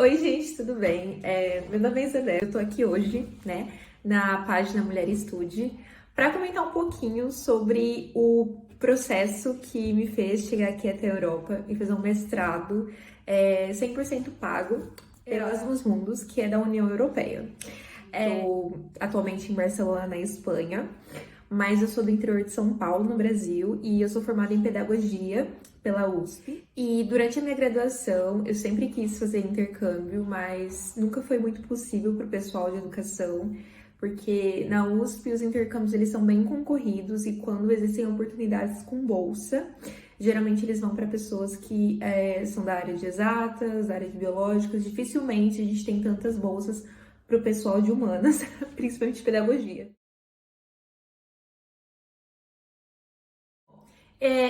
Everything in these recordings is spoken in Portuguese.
Oi, gente, tudo bem? Meu nome é Isabel, eu tô aqui hoje, né, na página Mulher Estude, para comentar um pouquinho sobre o processo que me fez chegar aqui até a Europa e fazer um mestrado 100% pago pela Erasmus Mundus, que é da União Europeia. Estou atualmente em Barcelona, na Espanha, mas eu sou do interior de São Paulo, no Brasil, e eu sou formada em Pedagogia pela USP. E durante a minha graduação, eu sempre quis fazer intercâmbio, mas nunca foi muito possível para o pessoal de educação, porque na USP os intercâmbios eles são bem concorridos e quando existem oportunidades com bolsa, geralmente eles vão para pessoas que são da área de exatas, da área de biológicas. Dificilmente a gente tem tantas bolsas para o pessoal de humanas, principalmente pedagogia.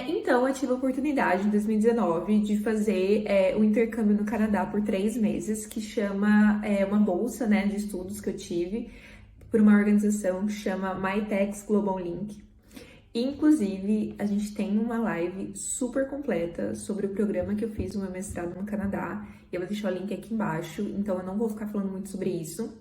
Então, eu tive a oportunidade em 2019 de fazer um intercâmbio no Canadá por 3 meses, que chama uma bolsa, né, de estudos que eu tive por uma organização que chama MyTex Global Link. Inclusive, a gente tem uma live super completa sobre o programa que eu fiz no meu mestrado no Canadá. E eu vou deixar o link aqui embaixo, então eu não vou ficar falando muito sobre isso.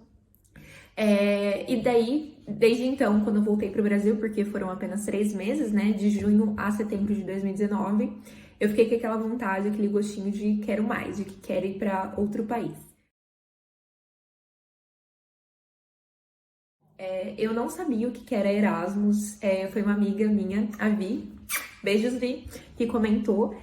E daí, desde então, quando eu voltei para o Brasil, porque foram apenas 3 meses, né, de junho a setembro de 2019, eu fiquei com aquela vontade, aquele gostinho de quero mais, de que quero ir para outro país. Eu não sabia o que era Erasmus, foi uma amiga minha, a Vi, beijos Vi, que comentou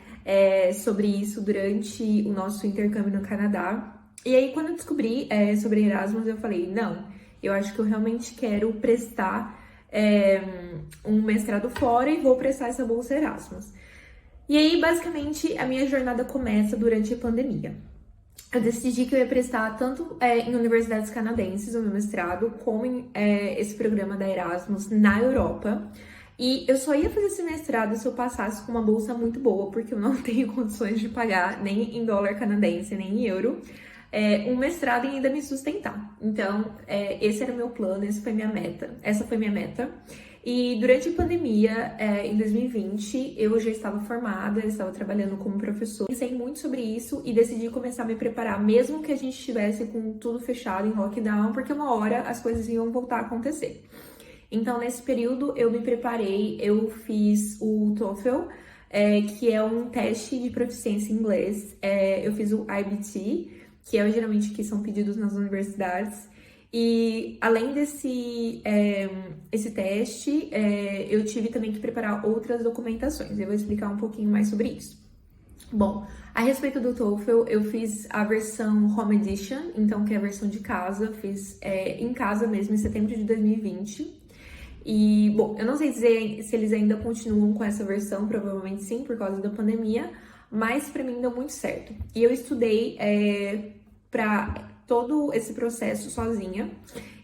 sobre isso durante o nosso intercâmbio no Canadá. E aí, quando eu descobri sobre Erasmus, eu falei, não, eu acho que eu realmente quero prestar um mestrado fora e vou prestar essa bolsa Erasmus. E aí, basicamente, a minha jornada começa durante a pandemia. Eu decidi que eu ia prestar tanto em universidades canadenses o meu mestrado, como em esse programa da Erasmus na Europa. E eu só ia fazer esse mestrado se eu passasse com uma bolsa muito boa, porque eu não tenho condições de pagar nem em dólar canadense, nem em euro, um mestrado e ainda me sustentar. Então, esse era o meu plano, essa foi minha meta. E durante a pandemia, em 2020, eu já estava formada, eu estava trabalhando como professora. Pensei muito sobre isso e decidi começar a me preparar, mesmo que a gente estivesse com tudo fechado em lockdown, porque uma hora as coisas iam voltar a acontecer. Então, nesse período, eu me preparei, eu fiz o TOEFL, que é um teste de proficiência em inglês. Eu fiz o IBT, que é geralmente que são pedidos nas universidades. E além esse teste, eu tive também que preparar outras documentações. Eu vou explicar um pouquinho mais sobre isso. Bom, a respeito do TOEFL, eu fiz a versão Home Edition, então que é a versão de casa, fiz em casa mesmo em setembro de 2020. E, bom, eu não sei dizer se eles ainda continuam com essa versão, provavelmente sim, por causa da pandemia, mas pra mim deu muito certo. E eu estudei para todo esse processo sozinha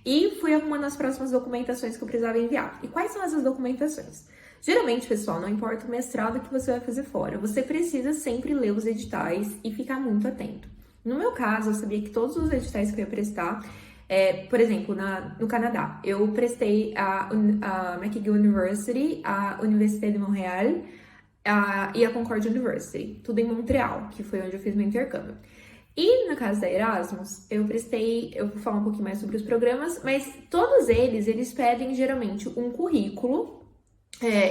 e fui arrumando as próximas documentações que eu precisava enviar. E quais são essas documentações? Geralmente, pessoal, não importa o mestrado que você vai fazer fora, você precisa sempre ler os editais e ficar muito atento. No meu caso, eu sabia que todos os editais que eu ia prestar, por exemplo, no Canadá, eu prestei a McGill University, a Université de Montréal e a Concordia University, tudo em Montreal, que foi onde eu fiz meu intercâmbio. E no caso da Erasmus, eu vou falar um pouquinho mais sobre os programas, mas todos eles pedem geralmente um currículo,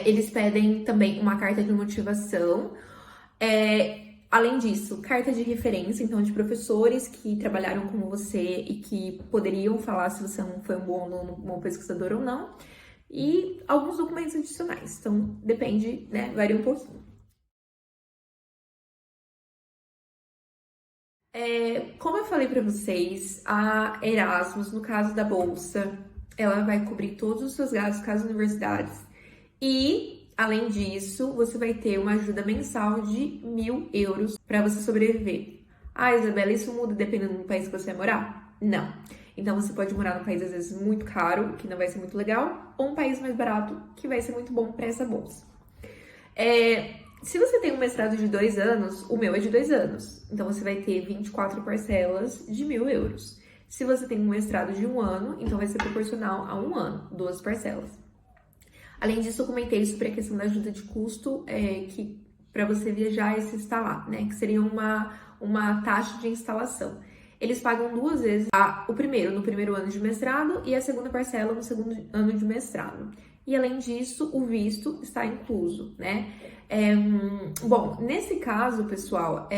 eles pedem também uma carta de motivação, além disso, carta de referência, então de professores que trabalharam com você e que poderiam falar se você não foi um bom aluno, um bom pesquisador ou não, e alguns documentos adicionais, então depende, né, varia um pouquinho. Como eu falei para vocês, a Erasmus, no caso da bolsa, ela vai cobrir todos os seus gastos com as universidades. E, além disso, você vai ter uma ajuda mensal de 1.000 euros para você sobreviver. Ah, Isabela, isso muda dependendo do país que você vai morar? Não. Então, você pode morar num país, às vezes, muito caro, que não vai ser muito legal, ou um país mais barato, que vai ser muito bom para essa bolsa. Se você tem um mestrado de 2 anos, o meu é de 2 anos. Então, você vai ter 24 parcelas de 1.000 euros. Se você tem um mestrado de 1 ano, então vai ser proporcional a 1 ano, 2 parcelas. Além disso, eu comentei sobre a questão da ajuda de custo, que para você viajar e se instalar, né? Que seria uma taxa de instalação. eles pagam 2 vezes o primeiro no primeiro ano de mestrado e a segunda parcela no segundo ano de mestrado. E além disso, o visto está incluso, né? Bom, nesse caso, pessoal,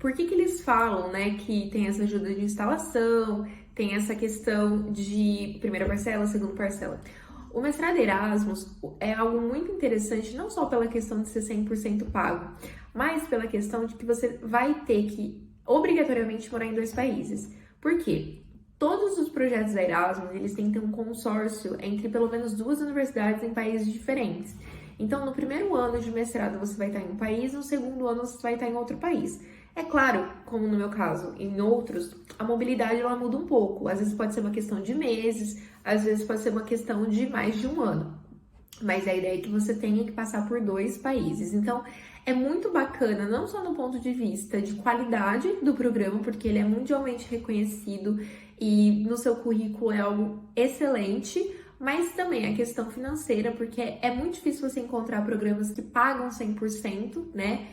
por que eles falam, né, que tem essa ajuda de instalação, tem essa questão de primeira parcela, segunda parcela? O mestrado Erasmus é algo muito interessante, não só pela questão de ser 100% pago, mas pela questão de que você vai ter que obrigatoriamente morar em 2 países. Por quê? Todos os projetos da Erasmus, eles têm que ter um consórcio entre pelo menos 2 universidades em países diferentes. Então, no primeiro ano de mestrado você vai estar em um país, no segundo ano você vai estar em outro país. É claro, como no meu caso, em outros, a mobilidade ela muda um pouco. Às vezes pode ser uma questão de meses, às vezes pode ser uma questão de mais de um ano. Mas a ideia é que você tenha que passar por 2 países. Então, é muito bacana, não só no ponto de vista de qualidade do programa, porque ele é mundialmente reconhecido e no seu currículo é algo excelente, mas também a questão financeira, porque é muito difícil você encontrar programas que pagam 100%, né,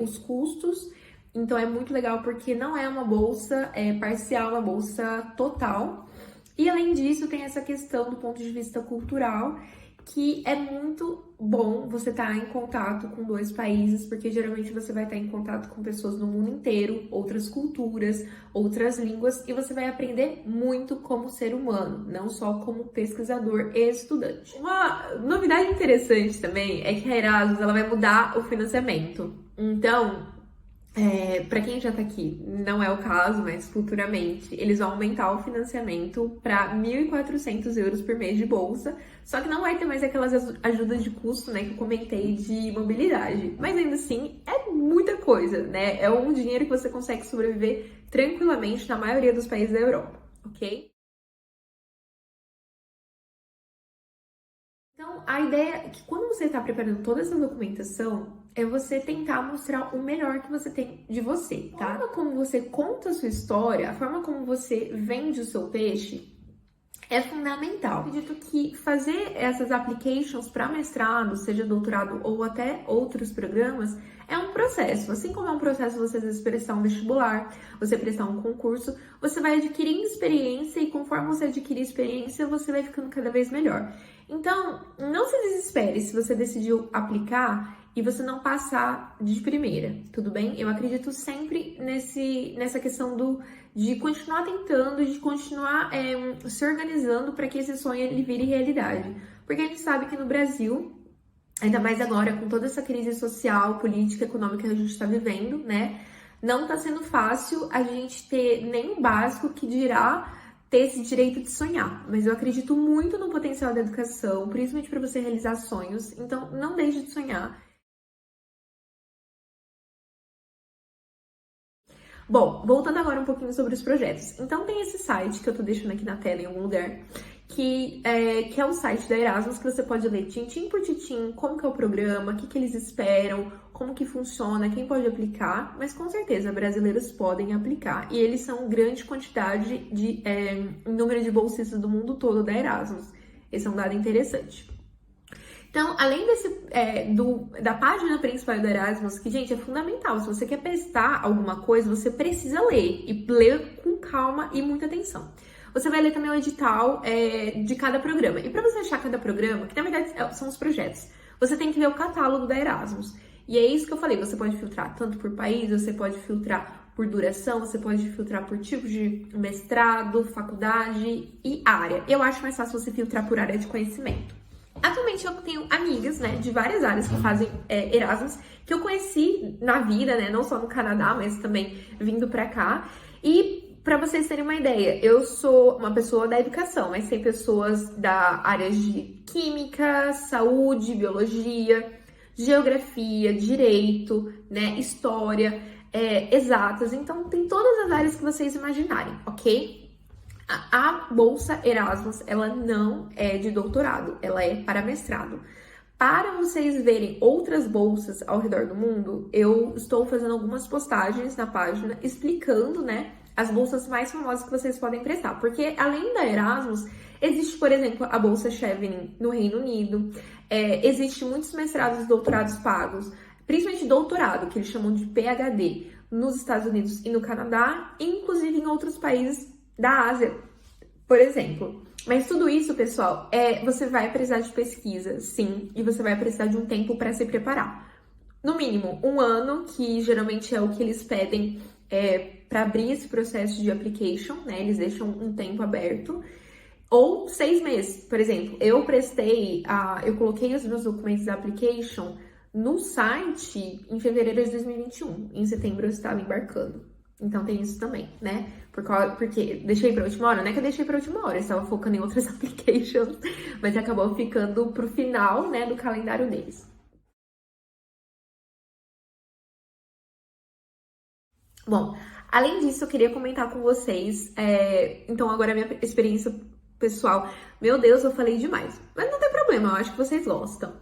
os custos. Então, é muito legal porque não é uma bolsa parcial, uma bolsa total. E além disso, tem essa questão do ponto de vista cultural, que é muito bom você estar em contato com 2 países, porque geralmente você vai estar em contato com pessoas do mundo inteiro, outras culturas, outras línguas, e você vai aprender muito como ser humano, não só como pesquisador e estudante. Uma novidade interessante também é que a Erasmus ela vai mudar o financiamento. Então, para quem já tá aqui, não é o caso, mas futuramente eles vão aumentar o financiamento para 1.400 euros por mês de bolsa, só que não vai ter mais aquelas ajudas de custo, né, que eu comentei de mobilidade. Mas ainda assim, é muita coisa, né? É um dinheiro que você consegue sobreviver tranquilamente na maioria dos países da Europa, ok? Então, a ideia é que quando você está preparando toda essa documentação, é você tentar mostrar o melhor que você tem de você, tá? A forma como você conta a sua história, a forma como você vende o seu peixe, é fundamental. Eu acredito que fazer essas applications para mestrado, seja doutorado ou até outros programas, é um processo. Assim como é um processo você às vezes prestar um vestibular, você prestar um concurso, você vai adquirindo experiência e conforme você adquirir experiência, você vai ficando cada vez melhor. Então, não se desespere se você decidiu aplicar e você não passar de primeira, tudo bem? Eu acredito sempre nessa questão de continuar tentando, de continuar se organizando para que esse sonho ele vire realidade. Porque a gente sabe que no Brasil, ainda mais agora com toda essa crise social, política, econômica que a gente está vivendo, né? Não está sendo fácil a gente ter nem o básico que dirá ter esse direito de sonhar. Mas eu acredito muito no potencial da educação, principalmente para você realizar sonhos. Então, não deixe de sonhar. Bom, voltando agora um pouquinho sobre os projetos. Então, tem esse site que eu tô deixando aqui na tela em algum lugar, que é o site da Erasmus, que você pode ler tintim por tintim, como que é o programa, o que eles esperam, como que funciona, quem pode aplicar, mas com certeza brasileiros podem aplicar. E eles são grande quantidade em número de bolsistas do mundo todo da Erasmus. Esse é um dado interessante. Então, além da página principal do Erasmus, que, gente, é fundamental. Se você quer prestar alguma coisa, você precisa ler. E ler com calma e muita atenção. Você vai ler também o edital de cada programa. E para você achar cada programa, que na verdade são os projetos, você tem que ver o catálogo da Erasmus. E é isso que eu falei, você pode filtrar tanto por país, você pode filtrar por duração, você pode filtrar por tipo de mestrado, faculdade e área. Eu acho mais fácil você filtrar por área de conhecimento. Atualmente eu tenho amigas, né, de várias áreas que fazem Erasmus, que eu conheci na vida, né, não só no Canadá, mas também vindo pra cá. E pra vocês terem uma ideia, eu sou uma pessoa da educação, mas tem pessoas da área de química, saúde, biologia, geografia, direito, né, história, exatas. Então tem todas as áreas que vocês imaginarem, ok? A bolsa Erasmus, ela não é de doutorado, ela é para mestrado. Para vocês verem outras bolsas ao redor do mundo, eu estou fazendo algumas postagens na página explicando, né, as bolsas mais famosas que vocês podem prestar. Porque além da Erasmus, existe, por exemplo, a bolsa Chevening no Reino Unido, existe muitos mestrados e doutorados pagos, principalmente doutorado, que eles chamam de PhD. nos Estados Unidos e no Canadá, inclusive em outros países da Ásia, por exemplo. Mas tudo isso, pessoal, você vai precisar de pesquisa, sim, e você vai precisar de um tempo para se preparar. No mínimo, 1 ano, que geralmente é o que eles pedem para abrir esse processo de application, né? Eles deixam um tempo aberto. Ou 6 meses, por exemplo, eu coloquei os meus documentos da application no site em fevereiro de 2021. Em setembro eu estava embarcando. Então tem isso também, né? Porque deixei pra última hora, não é que eu deixei pra última hora, eu estava focando em outras applications, mas acabou ficando pro final, né, do calendário deles. Bom, além disso, eu queria comentar com vocês, então agora a minha experiência pessoal. Meu Deus, eu falei demais, mas não tem problema, eu acho que vocês gostam.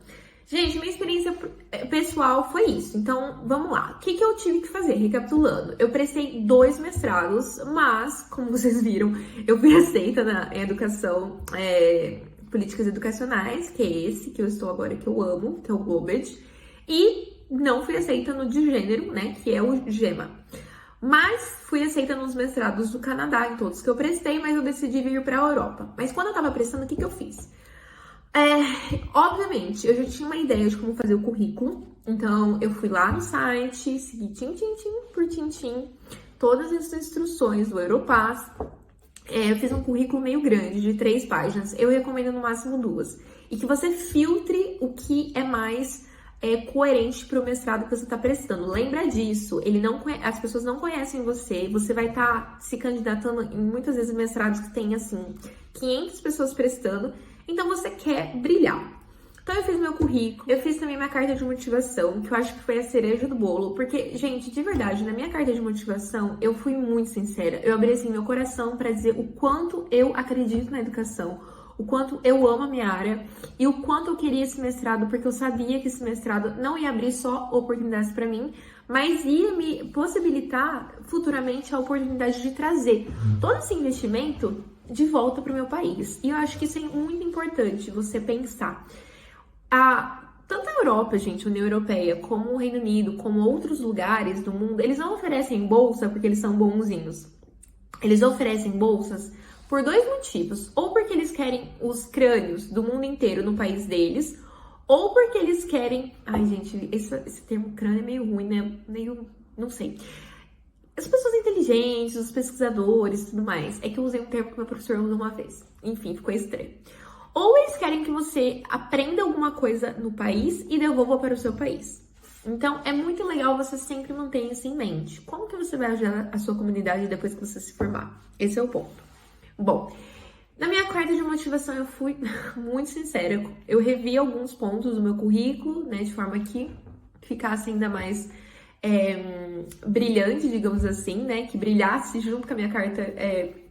Gente, minha experiência pessoal foi isso. Então, vamos lá. O que eu tive que fazer? Recapitulando. Eu prestei 2 mestrados, mas, como vocês viram, eu fui aceita na educação, políticas educacionais, que é esse que eu estou agora, que eu amo, que é o Globed. E não fui aceita no de gênero, né, que é o GEMA. Mas fui aceita nos mestrados do Canadá, em todos que eu prestei, mas eu decidi vir para a Europa. Mas quando eu tava prestando, o que eu fiz? Obviamente, eu já tinha uma ideia de como fazer o currículo, então eu fui lá no site, segui tintim por tintim, todas as instruções do Europass. Eu fiz um currículo meio grande, de 3 páginas, eu recomendo no máximo 2. E que você filtre o que é mais coerente para o mestrado que você está prestando. Lembra disso, as pessoas não conhecem você vai estar se candidatando em muitas vezes mestrados que tem, assim, 500 pessoas prestando, então você quer brilhar. Então eu fiz meu currículo, eu fiz também minha carta de motivação, que eu acho que foi a cereja do bolo, porque, gente, de verdade, na minha carta de motivação, eu fui muito sincera. Eu abri, assim, meu coração para dizer o quanto eu acredito na educação, o quanto eu amo a minha área e o quanto eu queria esse mestrado, porque eu sabia que esse mestrado não ia abrir só oportunidades para mim, mas ia me possibilitar futuramente a oportunidade de trazer todo esse investimento de volta para o meu país. E eu acho que isso é muito importante você pensar. Tanto a Europa, gente, a União Europeia, como o Reino Unido, como outros lugares do mundo, eles não oferecem bolsa porque eles são bonzinhos. Eles oferecem bolsas por 2 motivos. Ou porque eles querem os crânios do mundo inteiro no país deles, ou porque eles querem... Ai, gente, esse termo crânio é meio ruim, né? Meio... não sei. As pessoas inteligentes, os pesquisadores e tudo mais. É que eu usei um termo que meu professor usou uma vez. Enfim, ficou estranho. Ou eles querem que você aprenda alguma coisa no país e devolva para o seu país. Então, é muito legal você sempre manter isso em mente. Como que você vai ajudar a sua comunidade depois que você se formar? Esse é o ponto. Bom, na minha carta de motivação eu fui muito sincera. Eu revi alguns pontos do meu currículo, né, de forma que ficasse ainda mais brilhante, digamos assim, né, que brilhasse junto com a minha carta,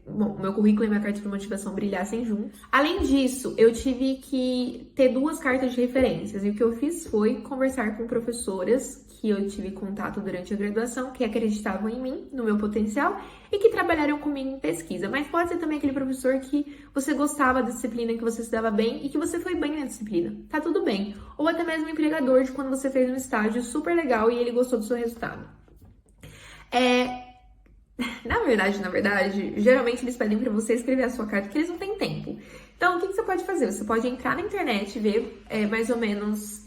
meu currículo e minha carta de motivação brilhassem juntos. Além disso, eu tive que ter 2 cartas de referências, e o que eu fiz foi conversar com professoras que eu tive contato durante a graduação, que acreditavam em mim, no meu potencial, e que trabalharam comigo em pesquisa. Mas pode ser também aquele professor que você gostava da disciplina, que você se dava bem, e que você foi bem na disciplina. Tá tudo bem. Ou até mesmo um empregador de quando você fez um estágio super legal e ele gostou do seu resultado. Na verdade, geralmente eles pedem para você escrever a sua carta porque eles não têm tempo. Então, o que você pode fazer? Você pode entrar na internet e ver mais ou menos,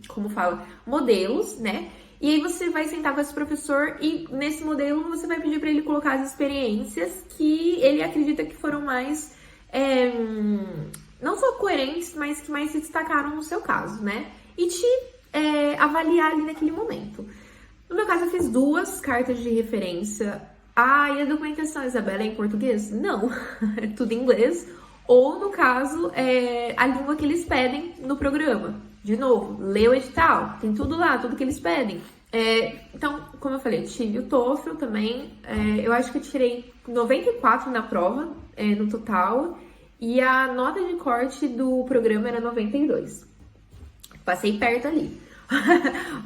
como fala, modelos, né? E aí você vai sentar com esse professor e nesse modelo você vai pedir para ele colocar as experiências que ele acredita que foram mais, não só coerentes, mas que mais se destacaram no seu caso, né? E te avaliar ali naquele momento. No meu caso, eu fiz 2 cartas de referência. E a documentação, Isabela, é em português? Não, é tudo em inglês. Ou, no caso, a língua que eles pedem no programa. De novo, lê o edital, tem tudo lá, tudo que eles pedem. Então, como eu falei, eu tive o TOEFL também. Eu acho que eu tirei 94 na prova, no total. E a nota de corte do programa era 92. Passei perto ali.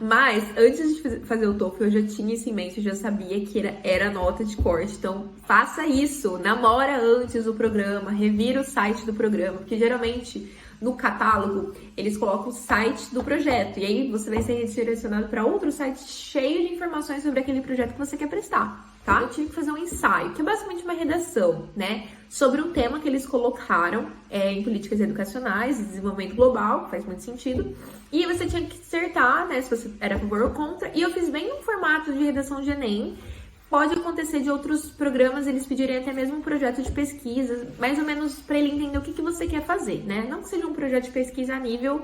Mas, antes de fazer o TOEFL, eu já tinha isso em mente, eu já sabia que era nota de corte. Então, faça isso, namora antes o programa, revira o site do programa, porque geralmente no catálogo eles colocam o site do projeto, e aí você vai ser direcionado para outro site cheio de informações sobre aquele projeto que você quer prestar. Tá? Eu tive que fazer um ensaio, que é basicamente uma redação, né? Sobre um tema que eles colocaram em políticas educacionais e desenvolvimento global, que faz muito sentido. E você tinha que acertar, né? Se você era a favor ou contra. E eu fiz bem um formato de redação de Enem. Pode acontecer de outros programas eles pedirem até mesmo um projeto de pesquisa, mais ou menos para ele entender o que você quer fazer, né? Não que seja um projeto de pesquisa a nível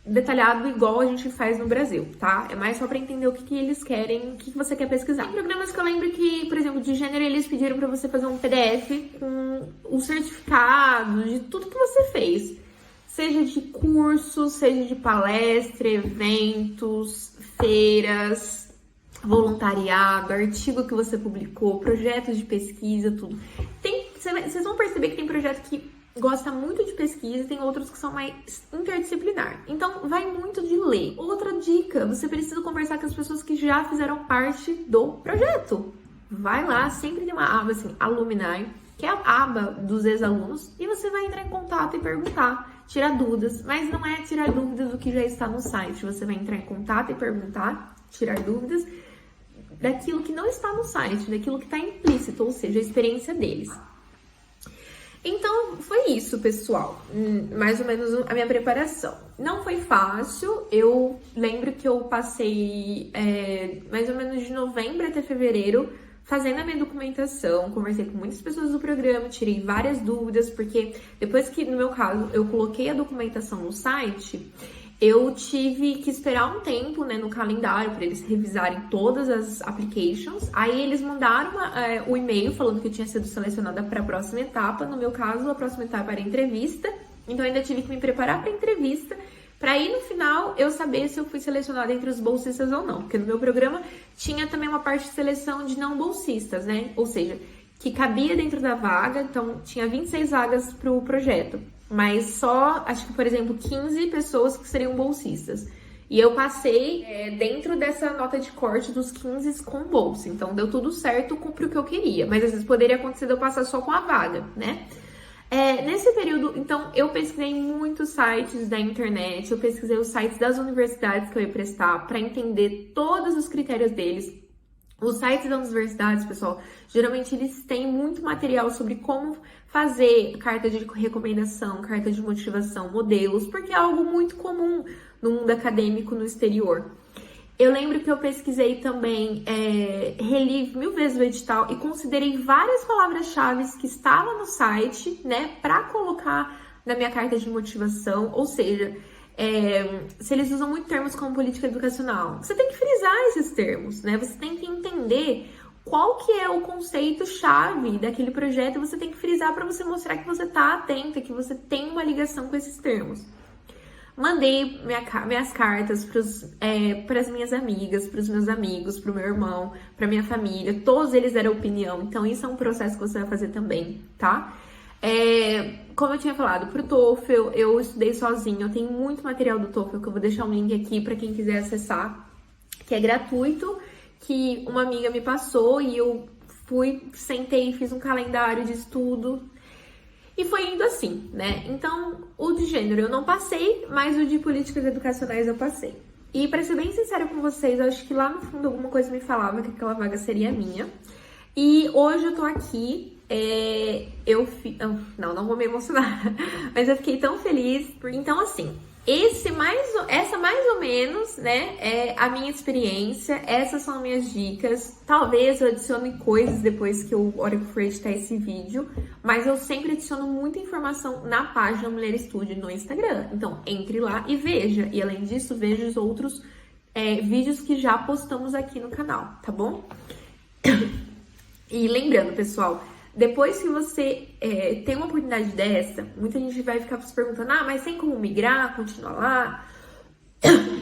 detalhado igual a gente faz no Brasil, tá? É mais só pra entender o que eles querem, o que você quer pesquisar. Tem programas que eu lembro que, por exemplo, de gênero, eles pediram pra você fazer um PDF com o certificado de tudo que você fez. Seja de curso, seja de palestra, eventos, feiras, voluntariado, artigo que você publicou, projetos de pesquisa, tudo. Vocês vão perceber que tem projeto que gosta muito de pesquisa, tem outros que são mais interdisciplinar. Então, vai muito de ler. Outra dica, você precisa conversar com as pessoas que já fizeram parte do projeto. Vai lá, sempre tem uma aba assim, Alumni, que é a aba dos ex-alunos, e você vai entrar em contato e perguntar, tirar dúvidas, mas não é tirar dúvidas do que já está no site. Você vai entrar em contato e perguntar, tirar dúvidas daquilo que não está no site, daquilo que está implícito, ou seja, a experiência deles. Então, foi isso, pessoal. Mais ou menos a minha preparação. Não foi fácil. Eu lembro que eu passei mais ou menos de novembro até fevereiro fazendo a minha documentação. Conversei com muitas pessoas do programa, tirei várias dúvidas, porque depois que, no meu caso, eu coloquei a documentação no site, eu tive que esperar um tempo, né, no calendário para eles revisarem todas as applications. Aí eles mandaram o e-mail falando que eu tinha sido selecionada para a próxima etapa. No meu caso, a próxima etapa era a entrevista. Então eu ainda tive que me preparar para a entrevista, para aí no final eu saber se eu fui selecionada entre os bolsistas ou não. Porque no meu programa tinha também uma parte de seleção de não bolsistas, né? Ou seja, que cabia dentro da vaga. Então tinha 26 vagas para o projeto. Mas só, acho que, por exemplo, 15 pessoas que seriam bolsistas. E eu passei dentro dessa nota de corte dos 15 com bolsa. Então, deu tudo certo, cumpri o que eu queria. Mas, às vezes, poderia acontecer de eu passar só com a vaga, né? Nesse período, então, eu pesquisei muitos sites da internet. Eu pesquisei os sites das universidades que eu ia prestar para entender todos os critérios deles. Os sites das universidades, pessoal, geralmente eles têm muito material sobre como fazer carta de recomendação, carta de motivação, modelos, porque é algo muito comum no mundo acadêmico no exterior. Eu lembro que eu pesquisei também, reli 1000 vezes o edital e considerei várias palavras-chave que estavam no site, né, para colocar na minha carta de motivação, ou seja, se eles usam muito termos como política educacional, você tem que frisar esses termos, né? Você tem que entender qual que é o conceito-chave daquele projeto, você tem que frisar para você mostrar que você está atenta, que você tem uma ligação com esses termos. Mandei minhas cartas para as minhas amigas, para os meus amigos, para o meu irmão, para minha família, todos eles deram opinião, então isso é um processo que você vai fazer também, tá? Como eu tinha falado, pro TOEFL eu estudei sozinha, eu tenho muito material do TOEFL que eu vou deixar um link aqui para quem quiser acessar, que é gratuito, que uma amiga me passou e eu sentei, fiz um calendário de estudo e foi indo assim, né? Então, o de gênero eu não passei, mas o de políticas educacionais eu passei. E pra ser bem sincera com vocês, eu acho que lá no fundo alguma coisa me falava que aquela vaga seria minha. E hoje eu tô aqui, não vou me emocionar, mas eu fiquei tão feliz. Então, assim, essa mais ou menos, né, é a minha experiência, essas são as minhas dicas. Talvez eu adicione coisas depois que eu for editar esse vídeo, mas eu sempre adiciono muita informação na página Mulher Estude no Instagram. Então, entre lá e veja. E além disso, veja os outros vídeos que já postamos aqui no canal, tá bom? E lembrando, pessoal, depois que você tem uma oportunidade dessa, muita gente vai ficar se perguntando, mas tem como migrar, continuar lá?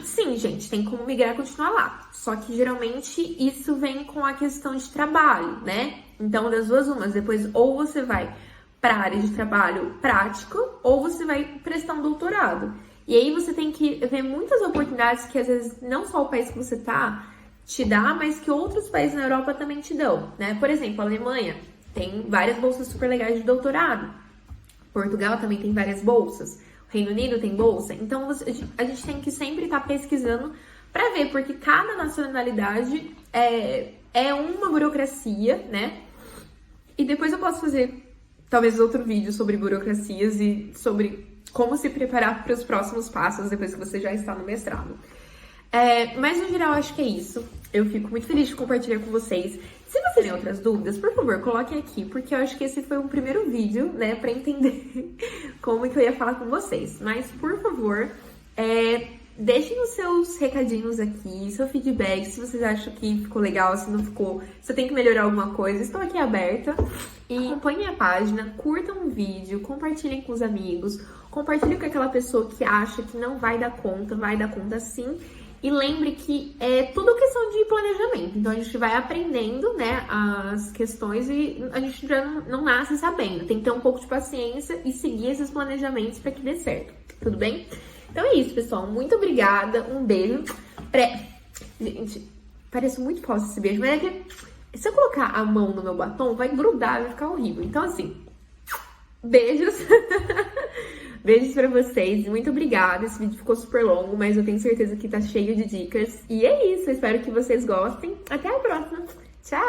Sim, gente, tem como migrar e continuar lá. Só que geralmente isso vem com a questão de trabalho, né? Então, das duas umas, depois ou você vai para a área de trabalho prático ou você vai prestar um doutorado. E aí você tem que ver muitas oportunidades que às vezes não só o país que você tá te dá, mas que outros países na Europa também te dão, né? Por exemplo, a Alemanha tem várias bolsas super legais de doutorado. Portugal também tem várias bolsas. O Reino Unido tem bolsa. Então a gente tem que sempre estar pesquisando para ver, porque cada nacionalidade é uma burocracia, né? E depois eu posso fazer talvez outro vídeo sobre burocracias e sobre como se preparar para os próximos passos depois que você já está no mestrado. Mas no geral acho que é isso. Eu fico muito feliz de compartilhar com vocês. Se vocês têm outras dúvidas, por favor, coloquem aqui, porque eu acho que esse foi um primeiro vídeo, né, pra entender como que eu ia falar com vocês. Mas, por favor, deixem os seus recadinhos aqui, seu feedback, se vocês acham que ficou legal, se não ficou, se eu tenho que melhorar alguma coisa, estou aqui aberta. E acompanhem a página, curtam o vídeo, compartilhem com os amigos, compartilhem com aquela pessoa que acha que não vai dar conta sim. E lembre que é tudo questão de planejamento. Então a gente vai aprendendo, né, as questões e a gente já não nasce sabendo. Tem que ter um pouco de paciência e seguir esses planejamentos para que dê certo. Tudo bem? Então é isso, pessoal. Muito obrigada. Um beijo. Gente, parece muito falso esse beijo, mas é que se eu colocar a mão no meu batom, vai grudar, vai ficar horrível. Então assim, beijos. Beijos pra vocês, muito obrigada. Esse vídeo ficou super longo, mas eu tenho certeza que tá cheio de dicas. E é isso, eu espero que vocês gostem. Até a próxima. Tchau!